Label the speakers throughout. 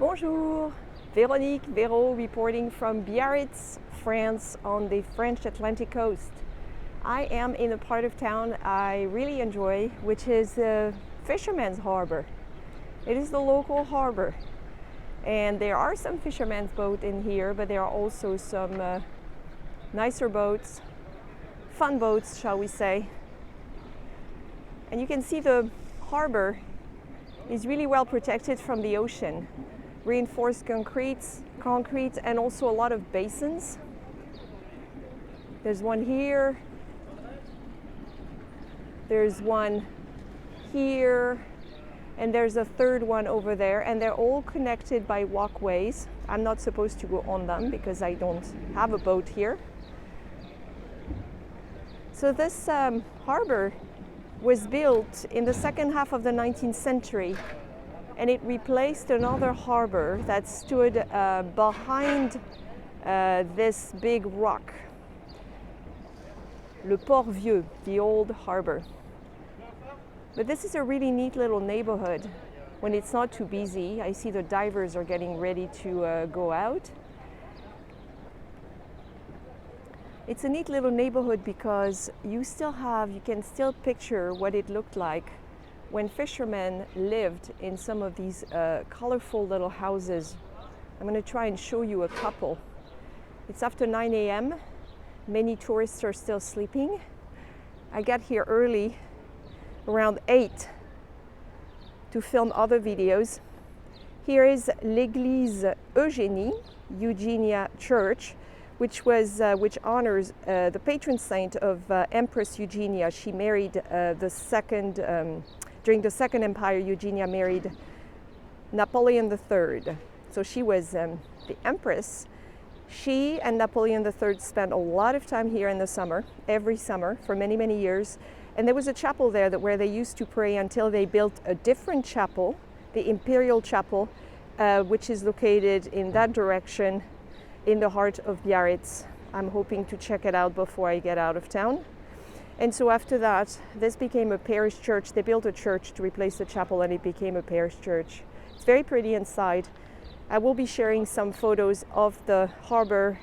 Speaker 1: Bonjour, Véro reporting from Biarritz, France on the French Atlantic coast. I am in a part of town I really enjoy, which is the Fisherman's Harbor. It is the local harbor, and there are some fishermen's boats in here, but there are also some nicer boats, fun boats, shall we say. And you can see the harbor is really well protected from the ocean. Reinforced concrete, and also a lot of basins. There's one here, there's one here, and there's a third one over there, and they're all connected by walkways. I'm not supposed to go on them because I don't have a boat here. So this harbor was built in the second half of the 19th century, and it replaced another harbor that stood behind this big rock, Le Port Vieux, the old harbor. But this is a really neat little neighborhood when it's not too busy. I see the divers are getting ready to go out. It's a neat little neighborhood because you can still picture what it looked like when fishermen lived in some of these colorful little houses. I'm going to try and show you a couple. It's after 9 a.m. Many tourists are still sleeping. I got here early, around 8, to film other videos. Here is l'Église Eugenia Church, which honors the patron saint of Empress Eugenia. She married during the Second Empire, Eugenia married Napoleon III. So she was the empress. She and Napoleon III spent a lot of time here in the summer, every summer, for many, many years. And there was a chapel there where they used to pray until they built a different chapel, the Imperial Chapel, which is located in that direction in the heart of Biarritz. I'm hoping to check it out before I get out of town. And so after that, this became a parish church. They built a church to replace the chapel, and it became a parish church. It's very pretty inside. I will be sharing some photos of the harbor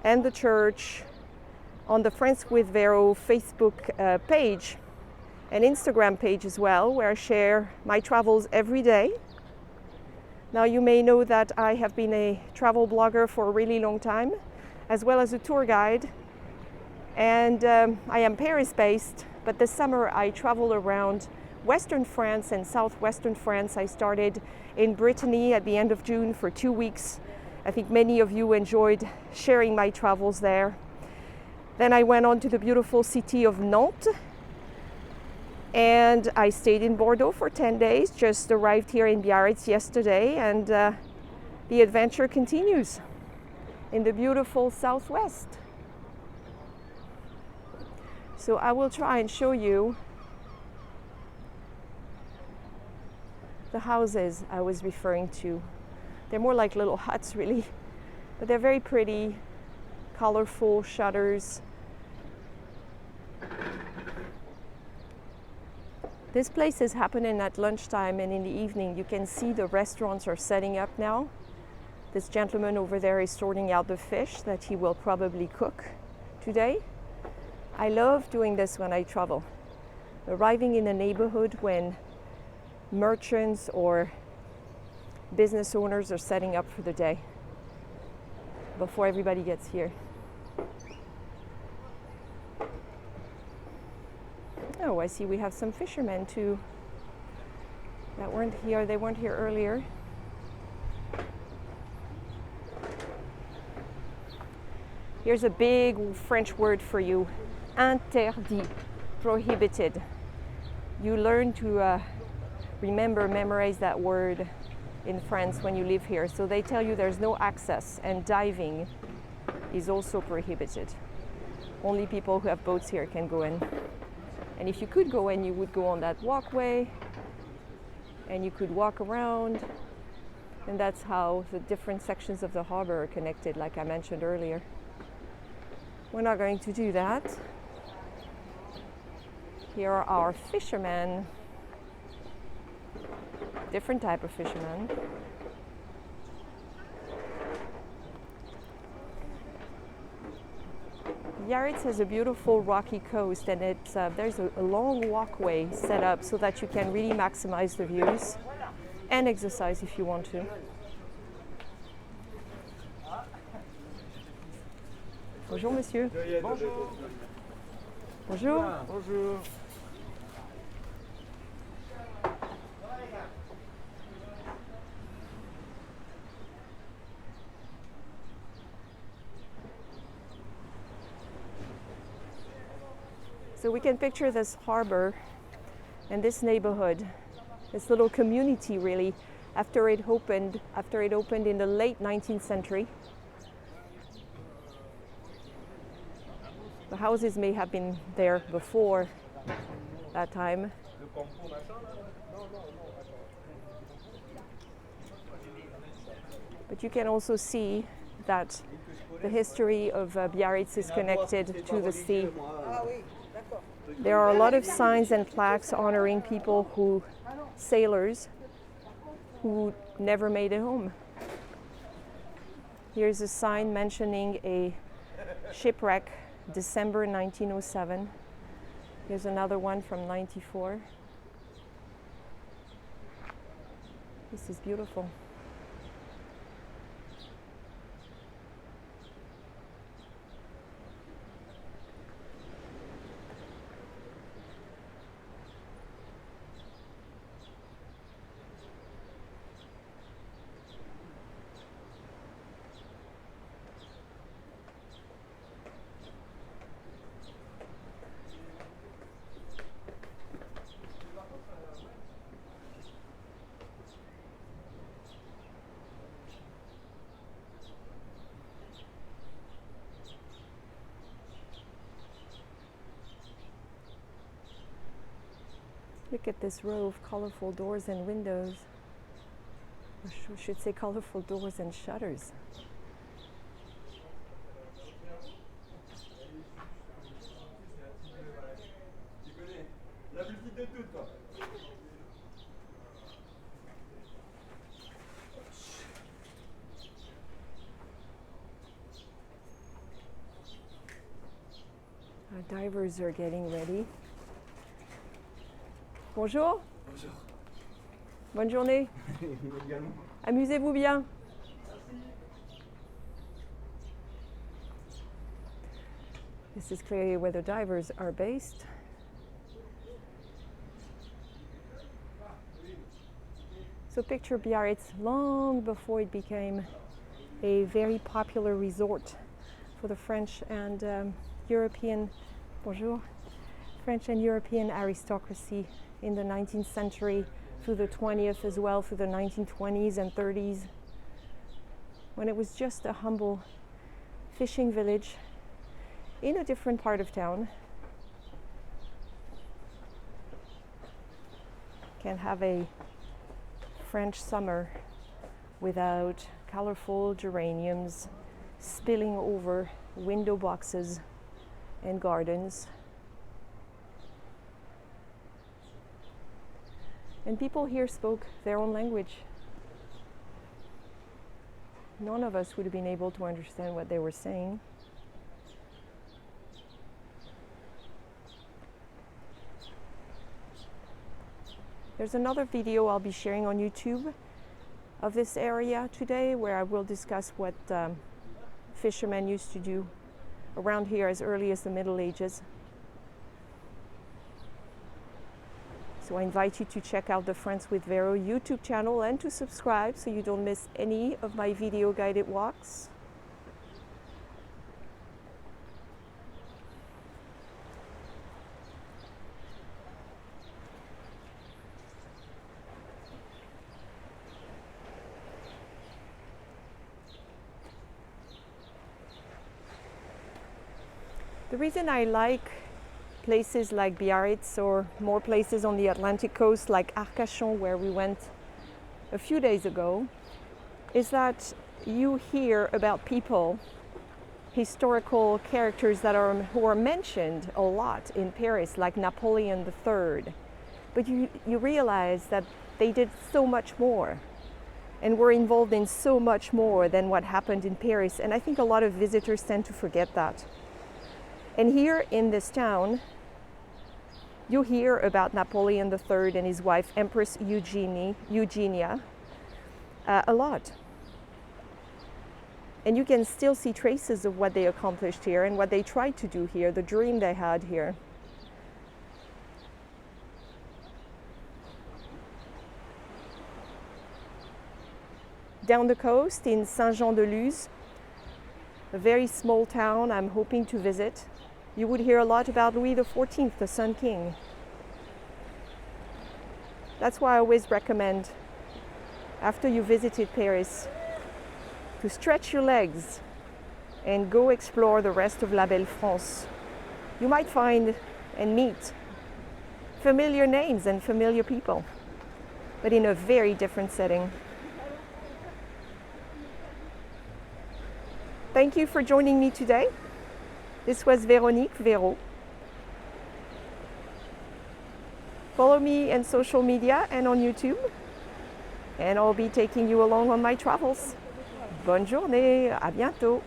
Speaker 1: and the church on the Friends with Véro Facebook page and Instagram page as well, where I share my travels every day. Now, you may know that I have been a travel blogger for a really long time, as well as a tour guide. And I am Paris-based, but this summer I travel around Western France and Southwestern France. I started in Brittany at the end of June for 2 weeks. I think many of you enjoyed sharing my travels there. Then I went on to the beautiful city of Nantes, and I stayed in Bordeaux for 10 days, just arrived here in Biarritz yesterday, and the adventure continues in the beautiful Southwest. So I will try and show you the houses I was referring to. They're more like little huts, really, but they're very pretty, colorful shutters. This place is happening at lunchtime, and in the evening you can see the restaurants are setting up now. This gentleman over there is sorting out the fish that he will probably cook today. I love doing this when I travel, arriving in a neighborhood when merchants or business owners are setting up for the day before everybody gets here. Oh, I see we have some fishermen too that weren't here. They weren't here earlier. Here's a big French word for you. Interdit, prohibited. You learn to memorize that word in France when you live here. So they tell you there's no access, and diving is also prohibited. Only people who have boats here can go in. And if you could go in, you would go on that walkway, and you could walk around. And that's how the different sections of the harbor are connected, like I mentioned earlier. We're not going to do that. Here are our fishermen. Different type of fishermen. Biarritz has a beautiful rocky coast, and there's a long walkway set up so that you can really maximize the views and exercise if you want to. Bonjour monsieur.
Speaker 2: Bonjour.
Speaker 1: Bonjour.
Speaker 2: Bonjour.
Speaker 1: So we can picture this harbor and this neighborhood, this little community really, after it opened in the late 19th century. The houses may have been there before that time. But you can also see that the history of Biarritz is connected to the sea. There are a lot of signs and plaques honoring sailors who never made it home. Here's a sign mentioning a shipwreck, December 1907. Here's another one from 94. This is beautiful. Look at this row of colorful doors and windows. Or I should say colorful doors and shutters.
Speaker 2: La plus petite de toutes, toi.
Speaker 1: Our divers are getting ready. Bonjour.
Speaker 2: Bonjour.
Speaker 1: Bonne journée.
Speaker 2: Également.
Speaker 1: Amusez-vous bien. This is clearly where the divers are based. So picture Biarritz long before it became a very popular resort for the French and European, bonjour, French and European aristocracy in the 19th century, through the 20th as well, through the 1920s and 30s, when it was just a humble fishing village in a different part of town. Can't have a French summer without colorful geraniums spilling over window boxes and gardens. And people here spoke their own language. None of us would have been able to understand what they were saying. There's another video I'll be sharing on YouTube of this area today, where I will discuss what fishermen used to do around here as early as the Middle Ages. So I invite you to check out the Friends with Véro YouTube channel and to subscribe so you don't miss any of my video guided walks. The reason I like places like Biarritz or more places on the Atlantic coast like Arcachon, where we went a few days ago, is that you hear about people, historical characters who are mentioned a lot in Paris, like Napoleon III, but you realize that they did so much more and were involved in so much more than what happened in Paris, and I think a lot of visitors tend to forget that. And here in this town, you hear about Napoleon III and his wife, Empress Eugenia, a lot. And you can still see traces of what they accomplished here and what they tried to do here, the dream they had here. Down the coast in Saint-Jean-de-Luz, a very small town I'm hoping to visit, you would hear a lot about Louis XIV, the Sun King. That's why I always recommend, after you visited Paris, to stretch your legs and go explore the rest of La Belle France. You might find and meet familiar names and familiar people, but in a very different setting. Thank you for joining me today. This was Véro. Follow me on social media and on YouTube, and I'll be taking you along on my travels. Bonne journée, à bientôt.